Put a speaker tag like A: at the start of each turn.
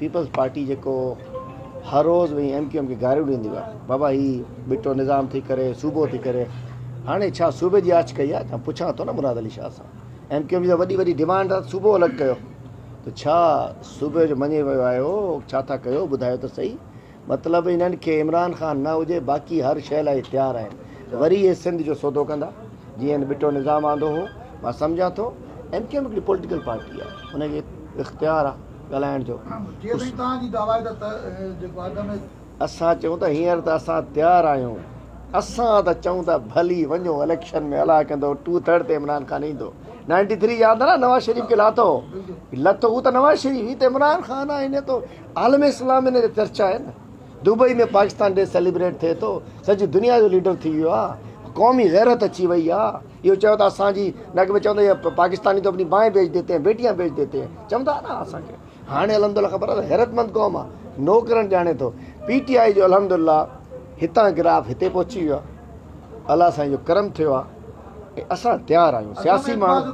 A: Peoples party जेको हर रोज़ वही MQM खे गारियूं ॾींदी आहे, बाबा ही बिटो निज़ाम थी करे सूबो थी करे, हाणे छा सूबे जी आच कई आहे? पुछां थो न मुराद अली शाह सां। MQM जी वॾी वॾी डिमांड आहे सूबो अलॻि कयो, त छा सूबे जो मञे वियो आहे हो? छा था कयो ॿुधायो त सही। मतिलबु इन्हनि खे इमरान ख़ान न हुजे, बाक़ी हर शइ लाइ तयारु आहिनि। वरी इहे सिंध जो सौदो कंदा, जीअं बिटो निज़ाम आंदो हो। मां सम्झां थो MQM हिकिड़ी पॉलिटिकल पार्टी आहे, हुनखे इख़्तियार आहे ॻाल्हाइण जो। असां चऊं था हींअर त असां तयारु आहियूं, असां त चऊं था भली वञो इलेक्शन में अलाह कंदो 2/3 ते इमरान ख़ान ईंदो। 93 यादि आहे न, नवाज़ शरीफ़ खे लाथो हू त नवाज़ शरीफ़, ही त इमरान ख़ान आहे। इन तो आलम इस्लाम इन ते चर्चा आहे न। दुबई में पाकिस्तान डे सेलिब्रेट थिए थो, सॼी दुनिया जो लीडर थी वियो आहे, क़ौमी गैरत अची वई आहे। इहो चयो था असांजी नग में चवंदा पाकिस्तानी तो अपनी बाएं बेच देते हैं, बेटियां बेच देते हैं, चवंदा न असांखे। हाणे अल्हम्दुलिल्लाह ख़बर आहे गैरतमंद क़ौम आहे, नौकरनि ॼाणे थो। PTI जो अल्हम्दुलिल्लाह हितां गिराफ़ हिते पहुची वियो आहे, अलाह साईं जो करम थियो आहे। असां तयारु आहियूं, सियासी माण्हू